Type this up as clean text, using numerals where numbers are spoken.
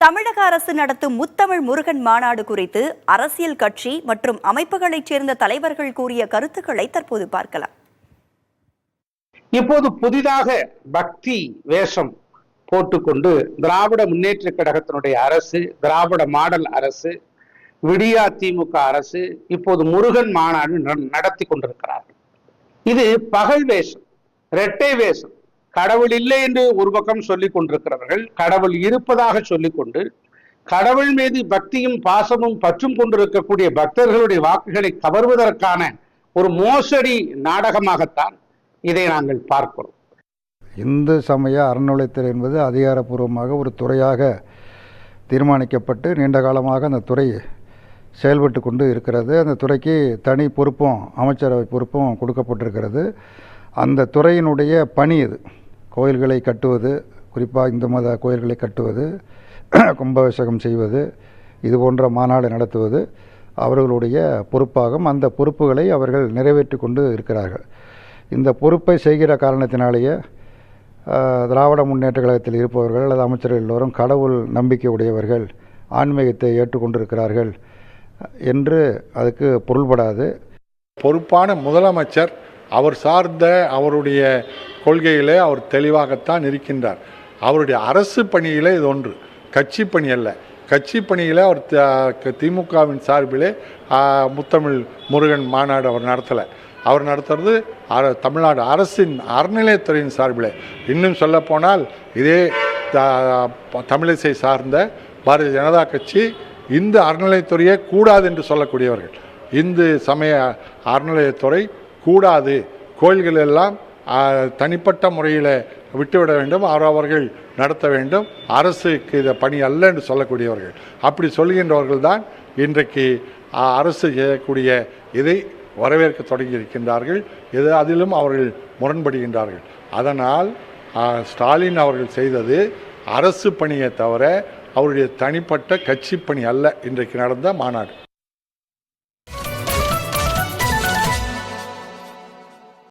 தமிழக அரசு நடத்தும் முத்தமிழ் முருகன் மாநாடு குறித்து அரசியல் கட்சி மற்றும் அமைப்புகளைச் சேர்ந்த தலைவர்கள் கூறிய கருத்துக்களை தற்போது பார்க்கலாம். இப்போது புதிதாக பக்தி வேஷம் போட்டுக்கொண்டு திராவிட முன்னேற்ற கழகத்தினுடைய அரசு, திராவிட மாடல் அரசு, விடியா திமுக அரசு இப்போது முருகன் மாநாடு நடத்தி கொண்டிருக்கிறார்கள். இது பகல் வேஷம், இரட்டை வேஷம். கடவுள் இல்லை என்று ஒரு பக்கம் சொல்லிக் கொண்டிருக்கிறவர்கள் கடவுள் இருப்பதாக சொல்லிக்கொண்டு கடவுள் மீது பக்தியும் பாசமும் பற்றும் கொண்டிருக்கக்கூடிய பக்தர்களுடைய வாக்குகளை கவர்வதற்கான ஒரு மோசடி நாடகமாகத்தான் இதை நாங்கள் பார்க்கிறோம். இந்து சமய அறநிலையத்துறை என்பது அதிகாரப்பூர்வமாக ஒரு துறையாக தீர்மானிக்கப்பட்டு நீண்ட காலமாக அந்த துறை செயல்பட்டு கொண்டு இருக்கிறது. அந்த துறைக்கு தனி பொறுப்பும் அமைச்சரவை பொறுப்பும் கொடுக்கப்பட்டிருக்கிறது. அந்த துறையினுடைய பணி இது. கோயில்களை கட்டுவது, குறிப்பாக இந்து மத கோயில்களை கட்டுவது, கும்பாபிஷேகம் செய்வது, இது போன்ற மாநாடு நடத்துவது அவர்களுடைய பொறுப்பாகும். அந்த பொறுப்புகளை அவர்கள் நிறைவேற்றி கொண்டு இருக்கிறார்கள். இந்த பொறுப்பை செய்கிற காரணத்தினாலேயே திராவிட முன்னேற்ற கழகத்தில் இருப்பவர்கள் அல்லது அமைச்சர்கள் எல்லோரும் கடவுள் நம்பிக்கை உடையவர்கள், ஆன்மீகத்தை ஏற்றுக்கொண்டிருக்கிறார்கள் என்று அதுக்கு பொருள்படாது. பொறுப்பான முதலமைச்சர் அவர் சார்ந்த அவருடைய கொள்கையிலே அவர் தெளிவாகத்தான் இருக்கின்றார். அவருடைய அரசு பணியிலே இது ஒன்று, கட்சி பணி அல்ல. கட்சி பணியில் அவர் திமுகவின் சார்பிலே முத்தமிழ் முருகன் மாநாடு அவர் நடத்தலை. அவர் நடத்துறது தமிழ்நாடு அரசின் அறநிலையத்துறையின் சார்பிலே. இன்னும் சொல்லப்போனால் இதே தமிழிசை சார்ந்த பாரதிய ஜனதா கட்சி இந்து அறநிலையத்துறையே கூடாது என்று சொல்லக்கூடியவர்கள். இந்து சமய அறநிலையத்துறை கூடாது, கோயில்கள் எல்லாம் தனிப்பட்ட முறையில் விட்டுவிட வேண்டும், அவர்கள் நடத்த வேண்டும், அரசுக்கு இதை பணி அல்ல என்று சொல்லக்கூடியவர்கள். அப்படி சொல்கின்றவர்கள் தான் இன்றைக்கு அரசு செய்யக்கூடிய இதை வரவேற்க தொடங்கியிருக்கின்றார்கள். அதிலும் அவர்கள் முரண்படுகின்றார்கள். அதனால் ஸ்டாலின் அவர்கள் செய்தது அரசு பணியை தவிர அவருடைய தனிப்பட்ட கட்சி பணி அல்ல இன்றைக்கு நடந்த மாநாடு.